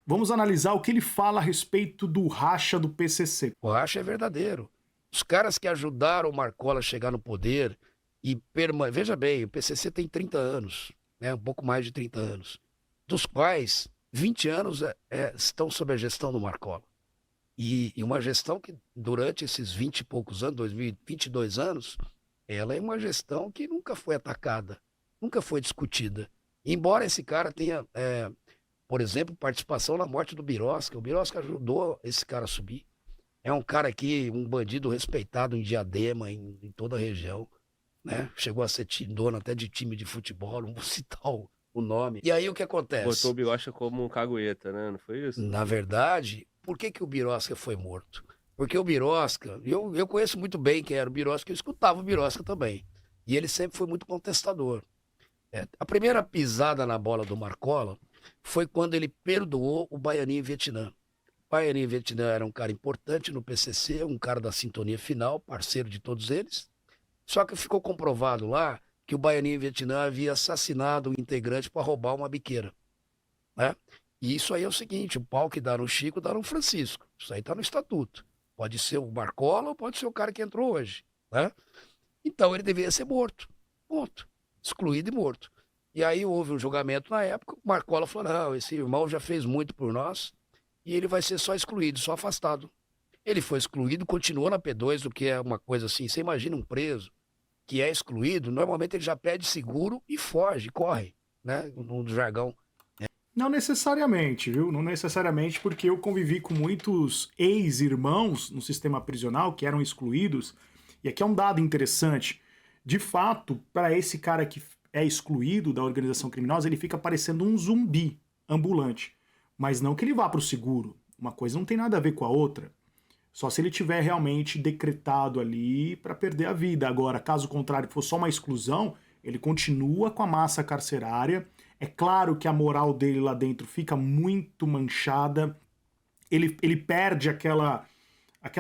Vamos analisar o que ele fala a respeito do racha do PCC. O racha é verdadeiro. Os caras que ajudaram o Marcola a chegar no poder e veja bem, o PCC tem 30 anos, né, um pouco mais de 30 anos, dos quais 20 anos estão sob a gestão do Marcola. E uma gestão que, durante esses 20 e poucos anos, 22 anos, ela é uma gestão que nunca foi atacada, nunca foi discutida. Embora esse cara tenha, por exemplo, participação na morte do Birosca, o Birosca ajudou esse cara a subir. É um cara aqui, um bandido respeitado em Diadema, em toda a região, né? Chegou a ser dono até de time de futebol, não vou citar o nome. E aí o que Botou acontece? o Bilocha como um cagueta, né? Não foi isso? Na verdade, por que o Birosca foi morto? Porque o Birosca, eu conheço muito bem quem era o Birosca, eu escutava o Birosca também. E ele sempre foi muito contestador. A primeira pisada na bola do Marcola foi quando ele perdoou o Baianinho Vietnã. O Baianinho Vietnã era um cara importante no PCC, um cara da sintonia final, parceiro de todos eles. Só que ficou comprovado lá que o Baianinho Vietnã havia assassinado um integrante para roubar uma biqueira, né? E isso aí é o seguinte, o pau que dá no Chico dá no Francisco. Isso aí está no estatuto. Pode ser o Marcola ou pode ser o cara que entrou hoje, né? Então ele deveria ser morto. Ponto. Excluído e morto. E aí houve um julgamento na época, o Marcola falou, não, esse irmão já fez muito por nós e ele vai ser só excluído, só afastado. Ele foi excluído, continuou na P2, o que é uma coisa assim, você imagina um preso que é excluído, normalmente ele já pede seguro e foge, corre, né, no jargão. Não necessariamente, viu? Não necessariamente, porque eu convivi com muitos ex-irmãos no sistema prisional que eram excluídos. E aqui é um dado interessante. De fato, para esse cara que é excluído da organização criminosa, ele fica parecendo um zumbi ambulante. Mas não que ele vá para o seguro. Uma coisa não tem nada a ver com a outra. Só se ele tiver realmente decretado ali para perder a vida. Agora, caso contrário, for só uma exclusão, ele continua com a massa carcerária. É claro que a moral dele lá dentro fica muito manchada. Ele perde aquela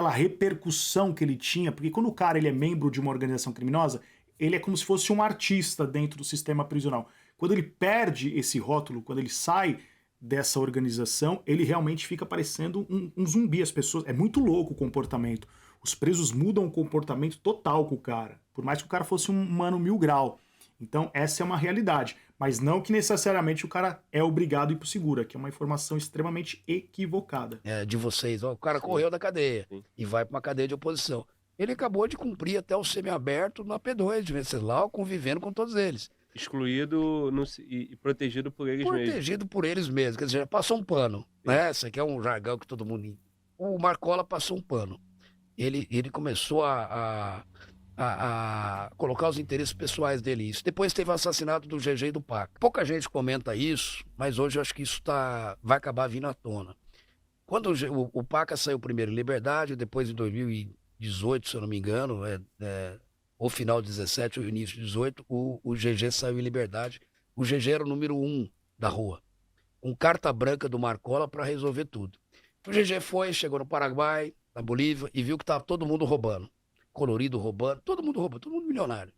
repercussão que ele tinha, porque quando o cara ele é membro de uma organização criminosa, ele é como se fosse um artista dentro do sistema prisional. Quando ele perde esse rótulo, quando ele sai dessa organização, ele realmente fica parecendo um zumbi. As pessoas. É muito louco o comportamento. Os presos mudam o comportamento total com o cara. Por mais que o cara fosse um mano 1000 grau. Então, essa é uma realidade. Mas não que necessariamente o cara é obrigado a ir pro seguro, que é uma informação extremamente equivocada. De vocês, ó, o cara correu da cadeia e vai para uma cadeia de oposição. Ele acabou de cumprir até o semiaberto na P2 de Venceslau, convivendo com todos eles. Excluído e protegido por eles mesmos. Protegido por eles mesmos, quer dizer, passou um pano, né? Isso aqui é um jargão que todo mundo... O Marcola passou um pano. Ele começou a colocar os interesses pessoais dele nisso. Depois teve o assassinato do GG e do Paca. Pouca gente comenta isso, mas hoje eu acho que isso vai acabar vindo à tona. Quando o Paca saiu primeiro em liberdade, depois em 2018, se eu não me engano, ou final de 17 ou início de 18, o GG saiu em liberdade. O GG era o número 1 da rua, com carta branca do Marcola para resolver tudo. O GG chegou no Paraguai, na Bolívia, e viu que estava todo mundo roubando. Colorido roubando, todo mundo milionário.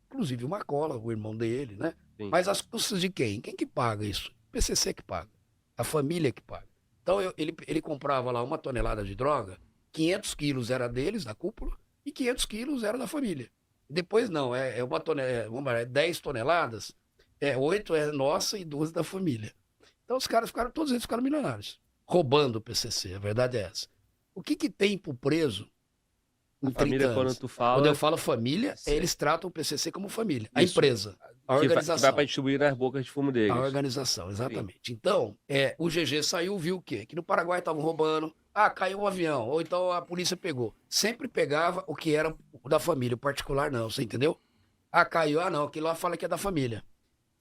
Inclusive o Marcola, o irmão dele, né? Sim. Mas às custas de quem? Quem que paga isso? O PCC que paga. A família que paga. Então ele comprava lá 1 tonelada de droga, 500 quilos era deles, da cúpula, e 500 quilos era da família. Depois não, é 10 toneladas, 8 é nossa e 12 da família. Então todos eles ficaram milionários, roubando o PCC, a verdade é essa. O que tem pro preso em 30 Família, quando anos? tu fala... Quando eu falo família, Sim. eles tratam o PCC como família. A Isso. empresa, a Que organização. vai para distribuir nas bocas de fumo deles. A organização, exatamente. Então, o GG saiu, viu o quê? Que no Paraguai estavam roubando, caiu um avião, ou então a polícia pegou. Sempre pegava o que era da família, o particular não, você entendeu? Caiu, não, aquilo lá fala que é da família.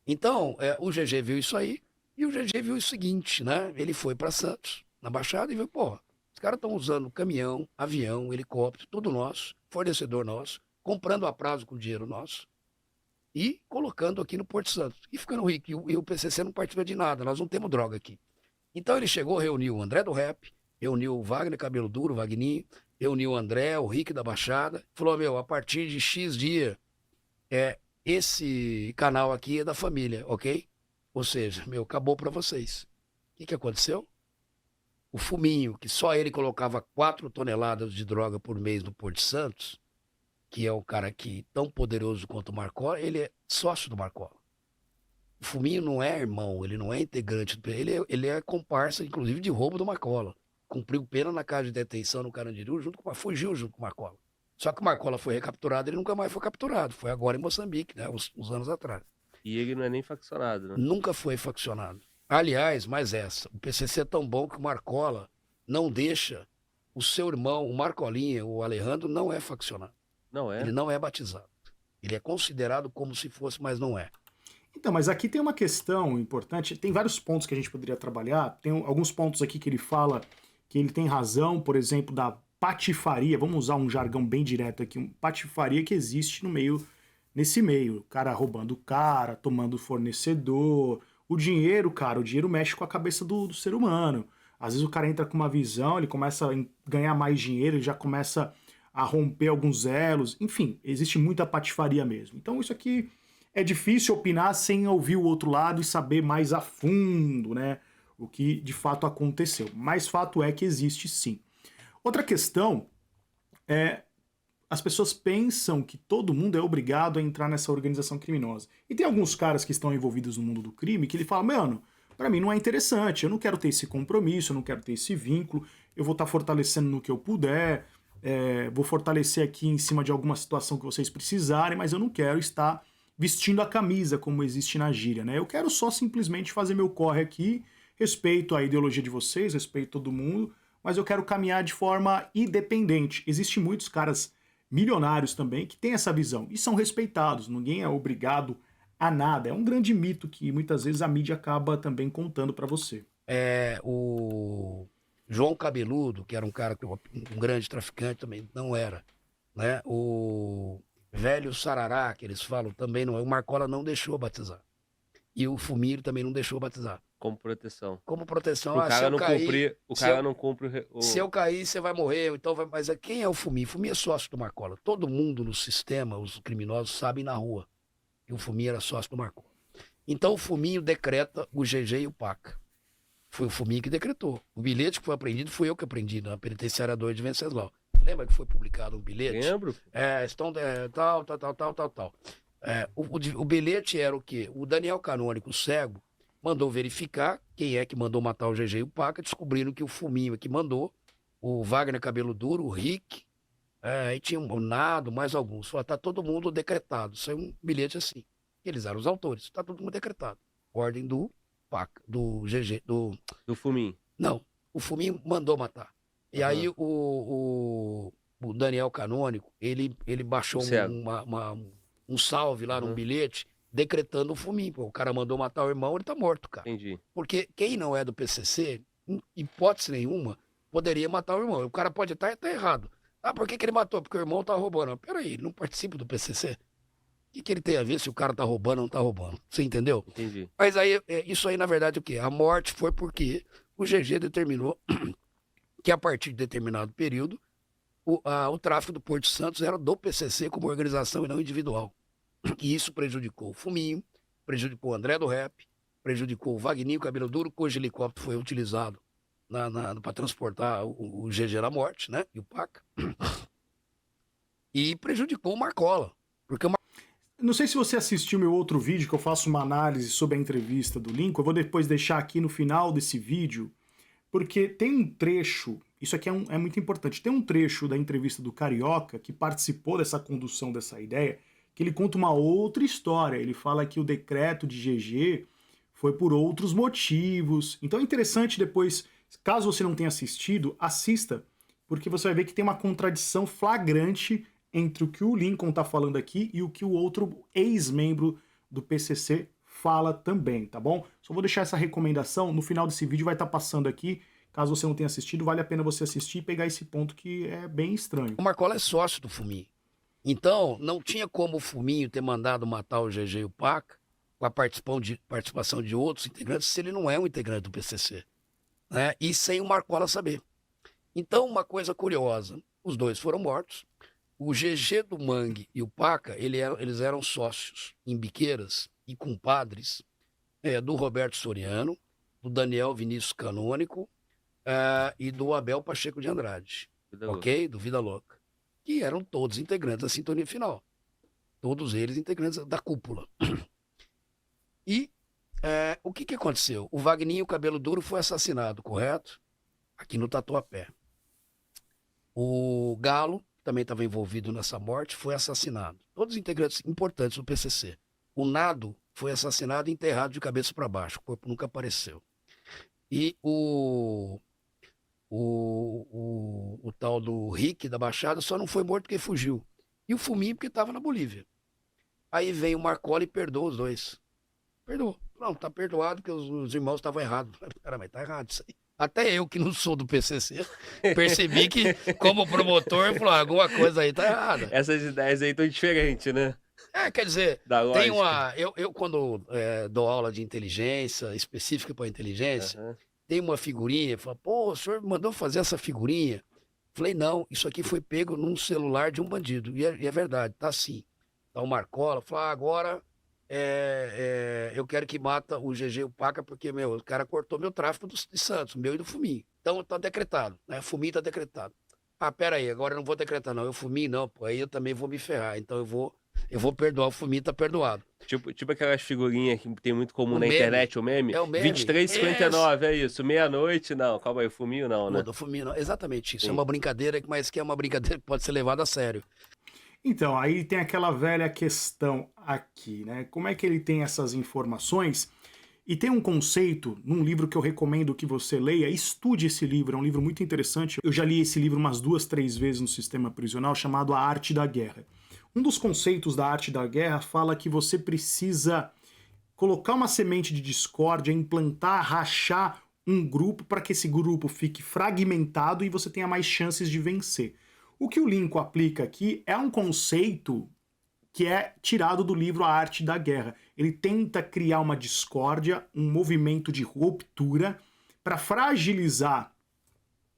Então, o GG viu isso aí, e o GG viu o seguinte, né? Ele foi para Santos, na Baixada, e viu, pô, os caras estão usando caminhão, avião, helicóptero, tudo nosso, fornecedor nosso, comprando a prazo com dinheiro nosso, e colocando aqui no Porto Santo, e ficando rico. E o PCC não participa de nada, nós não temos droga aqui. Então ele chegou, reuniu o André do Rap, reuniu o Wagner Cabelo Duro, o Vagninho, reuniu o André, o Rick da Baixada, falou, a partir de X dia, esse canal aqui é da família, ok? Ou seja, acabou para vocês. O que aconteceu? O Fuminho, que só ele colocava 4 toneladas de droga por mês no Porto de Santos, que é um cara que tão poderoso quanto o Marcola, ele é sócio do Marcola. O Fuminho não é irmão, ele não é integrante, ele é comparsa, inclusive, de roubo do Marcola. Cumpriu pena na casa de detenção no Carandiru, fugiu junto com o Marcola. Só que o Marcola foi recapturado, ele nunca mais foi capturado. Foi agora em Moçambique, né, uns anos atrás. E ele não é nem faccionado, né? Nunca foi faccionado. Aliás, mais essa, o PCC é tão bom que o Marcola não deixa o seu irmão, o Marcolinha, o Alejandro, não é faccionado. Não é? Ele não é batizado. Ele é considerado como se fosse, mas não é. Então, mas aqui tem uma questão importante, tem vários pontos que a gente poderia trabalhar, tem alguns pontos aqui que ele fala que ele tem razão, por exemplo, da patifaria, vamos usar um jargão bem direto aqui, uma patifaria que existe nesse meio, o cara roubando o cara, tomando fornecedor, o dinheiro, cara, o dinheiro mexe com a cabeça do ser humano. Às vezes o cara entra com uma visão, ele começa a ganhar mais dinheiro, ele já começa a romper alguns elos, enfim, existe muita patifaria mesmo. Então isso aqui é difícil opinar sem ouvir o outro lado e saber mais a fundo, né, o que de fato aconteceu. Mas fato é que existe sim. Outra questão é as pessoas pensam que todo mundo é obrigado a entrar nessa organização criminosa. E tem alguns caras que estão envolvidos no mundo do crime que ele fala, mano, pra mim não é interessante, eu não quero ter esse compromisso, eu não quero ter esse vínculo, eu vou estar fortalecendo no que eu puder, vou fortalecer aqui em cima de alguma situação que vocês precisarem, mas eu não quero estar vestindo a camisa como existe na gíria, né? Eu quero só simplesmente fazer meu corre aqui, respeito a ideologia de vocês, respeito todo mundo, mas eu quero caminhar de forma independente. Existem muitos caras milionários também que têm essa visão e são respeitados, ninguém é obrigado a nada. É um grande mito que muitas vezes a mídia acaba também contando pra você. O João Cabeludo, que era um cara, um grande traficante, também não era, né? O velho Sarará, que eles falam, também não é. O Marcola não deixou batizar. E o Fuminho também não deixou batizar. Como proteção. Como proteção, O cara não cumprir, se eu cair, você vai morrer, então vai... Mas quem é o Fuminho? O Fuminho é sócio do Marcola. Todo mundo no sistema, os criminosos, sabem na rua que o Fuminho era sócio do Marcola. Então o Fuminho decreta o GG e o Paca. Foi o Fuminho que decretou. O bilhete que foi apreendido fui eu que aprendi na penitenciária 2 de Venceslau. Lembra que foi publicado um bilhete? Lembro. Tal. O bilhete era o quê? O Daniel Canônico, cego, mandou verificar quem é que mandou matar o GG e o Paca, descobriram que o Fuminho é que mandou, o Wagner Cabelo Duro, o Rick, e tinha o Nado, mais alguns. Falou, tá todo mundo decretado. Saiu um bilhete assim. Eles eram os autores. Tá todo mundo decretado. Ordem do Paca, do GG, do Fuminho. Não, o Fuminho mandou matar. E aí o Daniel Canônico, ele baixou um salve lá num bilhete, decretando o Fuminho. Pô, o cara mandou matar o irmão, ele tá morto, cara. Entendi. Porque quem não é do PCC, em hipótese nenhuma, poderia matar o irmão. O cara pode estar errado. Ah, por que ele matou? Porque o irmão tá roubando. Peraí, ele não participa do PCC? O que ele tem a ver se o cara tá roubando ou não tá roubando? Você entendeu? Entendi. Mas aí, isso aí, na verdade, o quê? A morte foi porque o GG determinou que a partir de determinado período, o tráfico do Porto Santos era do PCC como organização e não individual. E isso prejudicou o Fuminho, prejudicou o André do Rap, prejudicou o Vagninho Cabelo Duro, cujo helicóptero foi utilizado para transportar o GG da morte, né? E o Paca. E prejudicou o Marcola. Porque o Não sei se você assistiu meu outro vídeo, que eu faço uma análise sobre a entrevista do Lincoln. Eu vou depois deixar aqui no final desse vídeo, porque tem um trecho, isso aqui é muito importante, tem um trecho da entrevista do Carioca, que participou dessa condução dessa ideia, que ele conta uma outra história. Ele fala que o decreto de GG foi por outros motivos. Então é interessante depois, caso você não tenha assistido, assista, porque você vai ver que tem uma contradição flagrante entre o que o Lincoln tá falando aqui e o que o outro ex-membro do PCC fala também, tá bom? Só vou deixar essa recomendação, no final desse vídeo vai estar passando aqui, caso você não tenha assistido, vale a pena você assistir e pegar esse ponto que é bem estranho. O Marcola é sócio do Fuminho. Então, não tinha como o Fuminho ter mandado matar o GG e o Paca com a participação de outros integrantes se ele não é um integrante do PCC, né? E sem o Marcola saber. Então, uma coisa curiosa, os dois foram mortos. O GG do Mangue e o Paca, eles eram sócios em biqueiras e compadres do Roberto Soriano, do Daniel Vinícius Canônico, e do Abel Pacheco de Andrade, Vida louca. ok? Do Vida Louca. Que eram todos integrantes da Sintonia Final. Todos eles integrantes da cúpula. E o que aconteceu? O Vagninho Cabelo Duro foi assassinado, correto? Aqui no Tatuapé. O Galo, que também estava envolvido nessa morte, foi assassinado. Todos integrantes importantes do PCC. O Nado foi assassinado e enterrado de cabeça para baixo. O corpo nunca apareceu. E o tal do Rick da Baixada só não foi morto porque fugiu. E o Fuminho porque estava na Bolívia. Aí vem o Marcola e perdoa os dois. Perdoou. Não, tá perdoado porque os irmãos estavam errados. Cara, mas tá errado isso aí. Até eu, que não sou do PCC, percebi que, como promotor, falou, alguma coisa aí tá errada. Essas ideias aí estão diferentes, né? Quer dizer, Da tem lógica. eu quando dou aula de inteligência, específica para inteligência, Aham. tem uma figurinha, fala, pô, o senhor mandou fazer essa figurinha? Falei, não, isso aqui foi pego num celular de um bandido. E é verdade, tá assim. Tá o Marcola, fala, agora eu quero que mata o GG e o Paca, porque, o cara cortou meu tráfico de Santos, meu e do Fuminho. Então tá decretado, né? Fuminho tá decretado. Pera aí, agora eu não vou decretar, não. Eu Fuminho, não, pô, aí eu também vou me ferrar. Então eu vou perdoar, o Fuminho tá perdoado. Tipo aquelas figurinhas que tem muito comum O na meme. internet, o meme. É o meme. 23h59, é isso. Meia-noite, não. Calma aí, o Fuminho não, né? Pô, do Fuminho, não. Exatamente isso. Sim. É uma brincadeira, mas que é uma brincadeira que pode ser levada a sério. Então, aí tem aquela velha questão aqui, né? Como é que ele tem essas informações? E tem um conceito, num livro que eu recomendo que você leia, estude esse livro, é um livro muito interessante. Eu já li esse livro umas 2, 3 vezes no sistema prisional, chamado A Arte da Guerra. Um dos conceitos da arte da guerra fala que você precisa colocar uma semente de discórdia, implantar, rachar um grupo para que esse grupo fique fragmentado e você tenha mais chances de vencer. O que o Lincoln aplica aqui é um conceito que é tirado do livro A Arte da Guerra. Ele tenta criar uma discórdia, um movimento de ruptura para fragilizar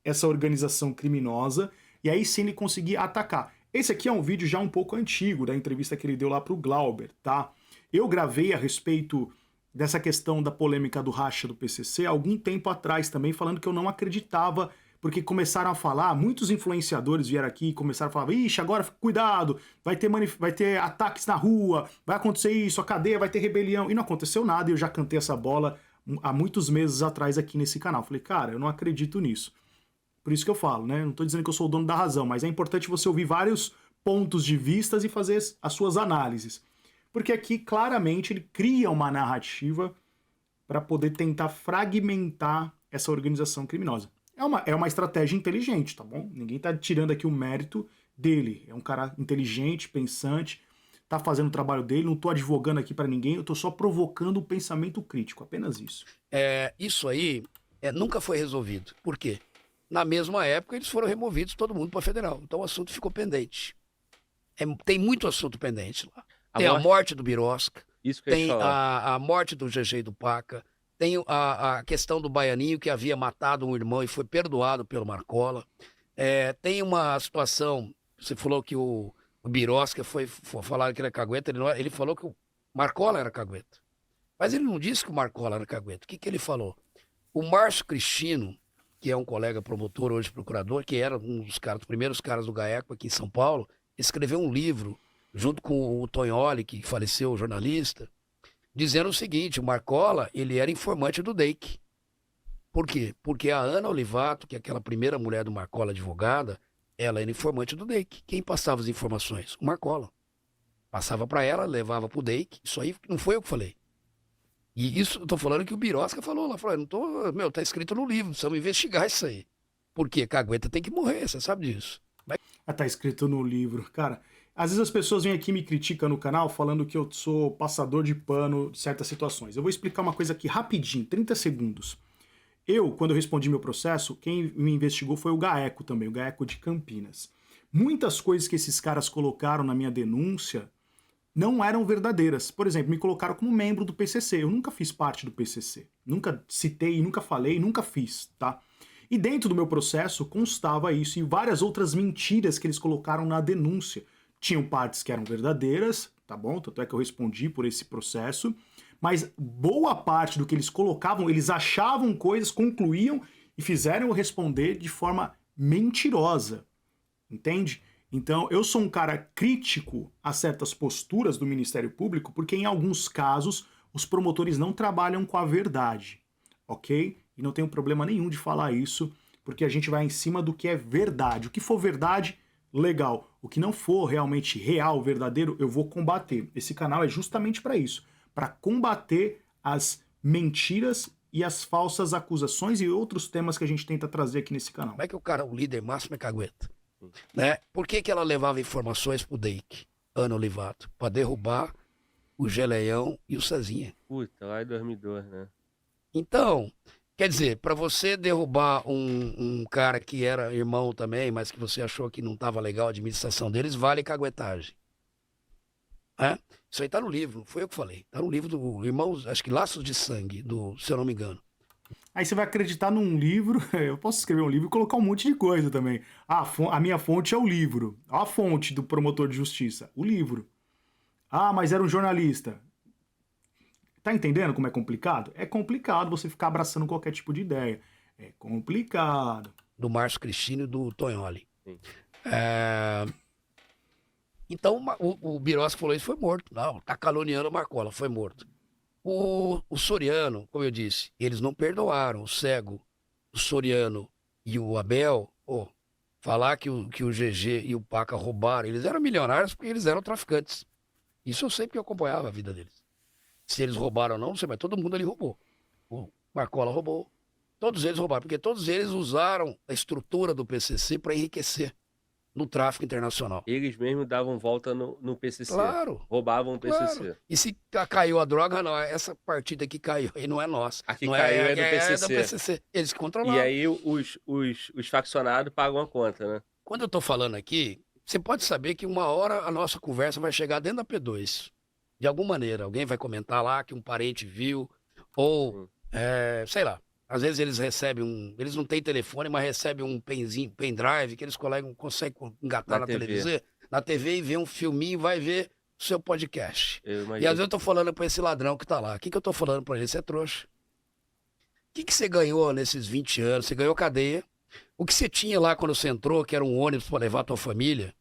essa organização criminosa e aí sim ele conseguir atacar. Esse aqui é um vídeo já um pouco antigo da entrevista que ele deu lá pro Glauber, tá? Eu gravei a respeito dessa questão da polêmica do racha do PCC há algum tempo atrás também, falando que eu não acreditava, porque começaram a falar, muitos influenciadores vieram aqui e começaram a falar, ixi, agora cuidado, vai ter ataques na rua, vai acontecer isso, a cadeia vai ter rebelião, e não aconteceu nada, e eu já cantei essa bola há muitos meses atrás aqui nesse canal. Falei, cara, eu não acredito nisso. Por isso que eu falo, né? Não tô dizendo que eu sou o dono da razão, mas é importante você ouvir vários pontos de vistas e fazer as suas análises. Porque aqui, claramente, ele cria uma narrativa para poder tentar fragmentar essa organização criminosa. É uma estratégia inteligente, tá bom? Ninguém tá tirando aqui o mérito dele. É um cara inteligente, pensante, tá fazendo o trabalho dele, não tô advogando aqui para ninguém, eu tô só provocando o pensamento crítico, apenas isso. Isso aí nunca foi resolvido. Por quê? Na mesma época, eles foram removidos, todo mundo para federal. Então o assunto ficou pendente. Tem muito assunto pendente lá. Tem a morte do Birosca, Isso que eu ia tem falar. a morte do GG e do Paca, tem a questão do Baianinho, que havia matado um irmão e foi perdoado pelo Marcola. Tem uma situação, você falou que o Birosca foi falar que ele é cagueta, ele falou que o Marcola era cagueta. Mas ele não disse que o Marcola era cagueta. O que ele falou? O Márcio Cristino, que é um colega promotor, hoje procurador, que era um dos primeiros caras do GAECO aqui em São Paulo, escreveu um livro, junto com o Tonholi, que faleceu, o jornalista, dizendo o seguinte, o Marcola, ele era informante do DEIC. Por quê? Porque a Ana Olivato, que é aquela primeira mulher do Marcola advogada, ela era informante do DEIC. Quem passava as informações? O Marcola. Passava para ela, levava pro DEIC. Isso aí não foi eu que falei. E isso, eu tô falando que o Birosca falou lá, falou, tá escrito no livro, precisamos investigar isso aí. Por quê? Cagueta tem que morrer, você sabe disso. Tá escrito no livro. Cara, às vezes as pessoas vêm aqui e me criticam no canal falando que eu sou passador de pano de certas situações. Eu vou explicar uma coisa aqui rapidinho, 30 segundos. Quando eu respondi meu processo, quem me investigou foi o GAECO também, o GAECO de Campinas. Muitas coisas que esses caras colocaram na minha denúncia não eram verdadeiras. Por exemplo, me colocaram como membro do PCC. Eu nunca fiz parte do PCC. Nunca citei, nunca falei, nunca fiz, tá? E dentro do meu processo constava isso e várias outras mentiras que eles colocaram na denúncia. Tinham partes que eram verdadeiras, tá bom? Tanto é que eu respondi por esse processo. Mas boa parte do que eles colocavam, eles achavam coisas, concluíam e fizeram eu responder de forma mentirosa, entende? Então, eu sou um cara crítico a certas posturas do Ministério Público, porque em alguns casos os promotores não trabalham com a verdade, ok? E não tenho problema nenhum de falar isso, porque a gente vai em cima do que é verdade. O que for verdade, legal. O que não for realmente real, verdadeiro, eu vou combater. Esse canal é justamente para isso, para combater as mentiras e as falsas acusações e outros temas que a gente tenta trazer aqui nesse canal. Como é que o líder máximo é cagueta? Né? Por que ela levava informações pro Deik, Ana Olivato, para derrubar o Geleião e o Cezinha? Puta, lá em 2002, né? Então, quer dizer, para você derrubar um cara que era irmão também, mas que você achou que não estava legal a administração deles, vale caguetagem. É? Isso aí tá no livro, não foi eu que falei. Tá no livro do Irmãos, acho que Laços de Sangue, se eu não me engano. Aí você vai acreditar num livro, eu posso escrever um livro e colocar um monte de coisa também. A minha fonte é o livro. A fonte do promotor de justiça, o livro. Ah, mas era um jornalista. Tá entendendo como é complicado? É complicado você ficar abraçando qualquer tipo de ideia. É complicado. Do Márcio Cristino e do Tonholi. Sim. Então o Birosca falou isso, foi morto. Não, tá caluniando o Marcola, foi morto. O Soriano, como eu disse, eles não perdoaram o Cego, o Soriano e o Abel. Falar que o GG e o Paca roubaram, eles eram milionários porque eles eram traficantes. Isso eu sei porque eu acompanhava a vida deles. Se eles roubaram ou não sei, mas todo mundo ali roubou. O Marcola roubou. Todos eles roubaram, porque todos eles usaram a estrutura do PCC para enriquecer no tráfico internacional. Eles mesmos davam volta no PCC. Claro. Roubavam o PCC. Claro. E se caiu a droga, não, essa partida que caiu aí não é nossa. A que não caiu é do é PCC. do PCC. Eles controlaram. E aí os faccionados pagam a conta, né? Quando eu tô falando aqui, você pode saber que uma hora a nossa conversa vai chegar dentro da P2. De alguma maneira. Alguém vai comentar lá que um parente viu, ou, sei lá. Às vezes eles recebem eles não têm telefone, mas recebem um pendrive que eles conseguem engatar na TV e ver um filminho e vai ver o seu podcast. E às vezes eu tô falando pra esse ladrão que tá lá. O que eu tô falando pra ele? Você é trouxa. O que você ganhou nesses 20 anos? Você ganhou cadeia. O que você tinha lá quando você entrou, que era um ônibus pra levar a tua família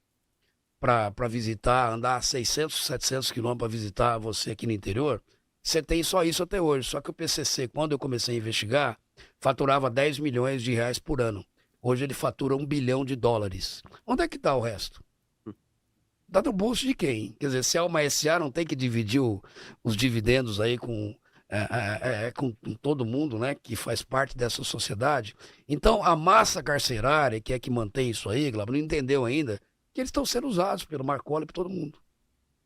pra visitar, andar 600, 700 quilômetros pra visitar você aqui no interior, você tem só isso até hoje. Só que o PCC, quando eu comecei a investigar, faturava 10 milhões de reais por ano. Hoje ele fatura $1 bilhão. Onde é que tá o resto? Tá no bolso de quem? Quer dizer, se é uma SA, não tem que dividir os dividendos aí com todo mundo, né, que faz parte dessa sociedade. Então, a massa carcerária, que é que mantém isso aí, Glauber, não entendeu ainda que eles estão sendo usados pelo Marcola e por todo mundo.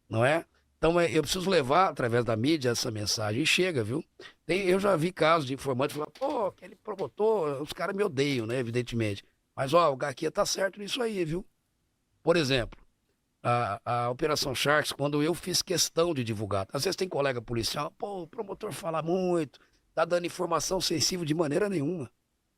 Não é? Então, eu preciso levar, através da mídia, essa mensagem. E chega, viu? Eu já vi casos de informantes falando, pô, aquele promotor, os caras me odeiam, né, evidentemente. Mas, o Garquia tá certo nisso aí, viu? Por exemplo, a Operação Sharks, quando eu fiz questão de divulgar, às vezes tem colega policial, pô, o promotor fala muito, tá dando informação sensível de maneira nenhuma.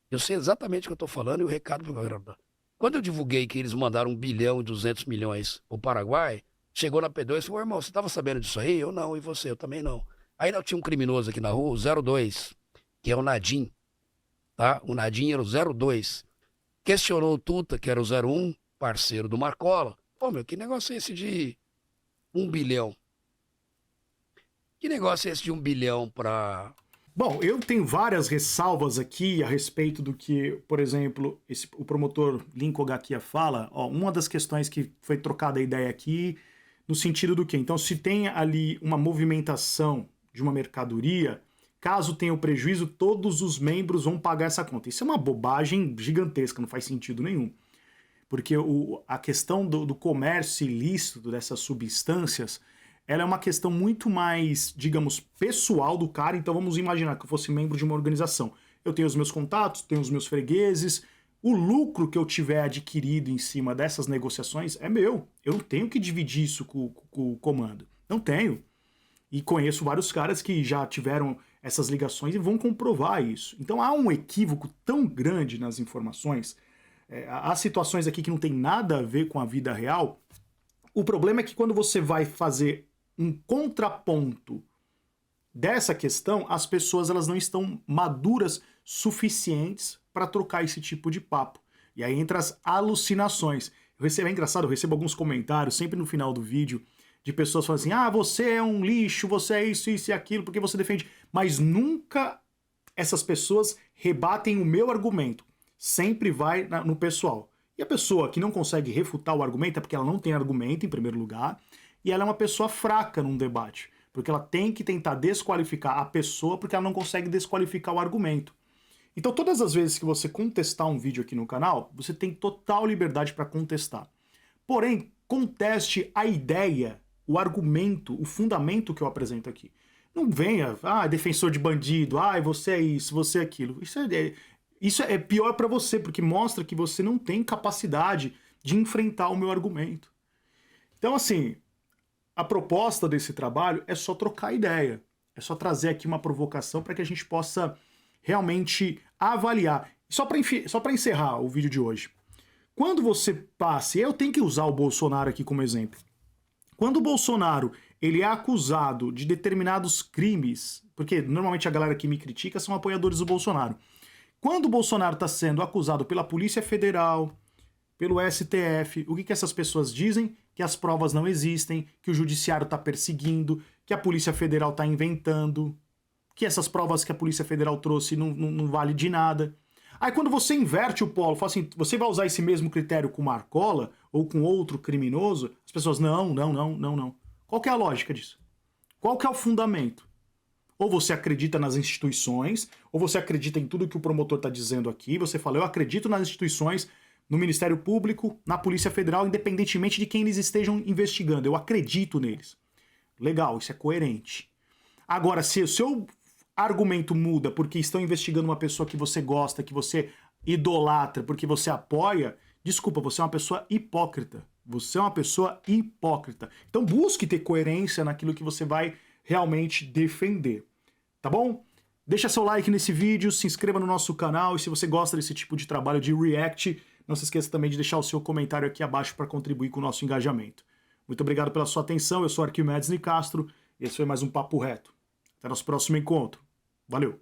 Eu sei exatamente o que eu tô falando e o recado pro governador. Quando eu divulguei que eles mandaram $1 bilhão e 200 milhões pro Paraguai, chegou na P2 e falou, irmão, você tava sabendo disso aí? Eu não, e você? Eu também não. Aí não tinha um criminoso aqui na rua, o 02, que é o Nadim, tá? O Nadim era o 02. Questionou o Tuta, que era o 01, parceiro do Marcola. Pô, meu, que negócio é esse de 1 bilhão? Que negócio é esse de 1 bilhão pra... Bom, eu tenho várias ressalvas aqui a respeito do que, por exemplo, o promotor Lincoln Gakia fala. Uma das questões que foi trocada a ideia aqui, no sentido do quê? Então, se tem ali uma movimentação de uma mercadoria, caso tenha o prejuízo, todos os membros vão pagar essa conta. Isso é uma bobagem gigantesca, não faz sentido nenhum. Porque a questão do comércio ilícito dessas substâncias, ela é uma questão muito mais, digamos, pessoal do cara. Então vamos imaginar que eu fosse membro de uma organização. Eu tenho os meus contatos, tenho os meus fregueses. O lucro que eu tiver adquirido em cima dessas negociações é meu. Eu não tenho que dividir isso com o comando. Não tenho. E conheço vários caras que já tiveram essas ligações e vão comprovar isso. Então há um equívoco tão grande nas informações. Há situações aqui que não tem nada a ver com a vida real. O problema é que quando você vai fazer um contraponto dessa questão, as pessoas elas não estão maduras suficientes para trocar esse tipo de papo. E aí entra as alucinações. É engraçado, eu recebo alguns comentários sempre no final do vídeo de pessoas falando assim, ah, você é um lixo, você é isso, isso e aquilo, porque você defende... Mas nunca essas pessoas rebatem o meu argumento. Sempre vai no pessoal. E a pessoa que não consegue refutar o argumento é porque ela não tem argumento, em primeiro lugar, e ela é uma pessoa fraca num debate. Porque ela tem que tentar desqualificar a pessoa porque ela não consegue desqualificar o argumento. Então, todas as vezes que você contestar um vídeo aqui no canal, você tem total liberdade para contestar. Porém, conteste a ideia, o argumento, o fundamento que eu apresento aqui. Não venha, defensor de bandido, você é isso, você é aquilo. Isso é pior para você, porque mostra que você não tem capacidade de enfrentar o meu argumento. Então, assim, a proposta desse trabalho é só trocar ideia. É só trazer aqui uma provocação para que a gente possa realmente avaliar. Só para encerrar o vídeo de hoje. Quando você passa, eu tenho que usar o Bolsonaro aqui como exemplo. Quando o Bolsonaro ele é acusado de determinados crimes, porque normalmente a galera que me critica são apoiadores do Bolsonaro. Quando o Bolsonaro está sendo acusado pela Polícia Federal, pelo STF, o que essas pessoas dizem? Que as provas não existem, que o Judiciário está perseguindo, que a Polícia Federal está inventando, que essas provas que a Polícia Federal trouxe não vale de nada. Aí quando você inverte o polo, fala assim, você vai usar esse mesmo critério com Marcola ou com outro criminoso? As pessoas, não. Qual que é a lógica disso? Qual que é o fundamento? Ou você acredita nas instituições, ou você acredita em tudo que o promotor está dizendo aqui, você fala, eu acredito nas instituições, no Ministério Público, na Polícia Federal, independentemente de quem eles estejam investigando, eu acredito neles. Legal, isso é coerente. Agora, se o seu argumento muda porque estão investigando uma pessoa que você gosta, que você idolatra, porque você apoia, desculpa, você é uma pessoa hipócrita. Você é uma pessoa hipócrita. Então busque ter coerência naquilo que você vai realmente defender. Tá bom? Deixa seu like nesse vídeo, se inscreva no nosso canal e se você gosta desse tipo de trabalho de react, não se esqueça também de deixar o seu comentário aqui abaixo para contribuir com o nosso engajamento. Muito obrigado pela sua atenção, eu sou Arquimedes Nicastro e esse foi mais um Papo Reto. Até nosso próximo encontro. Valeu!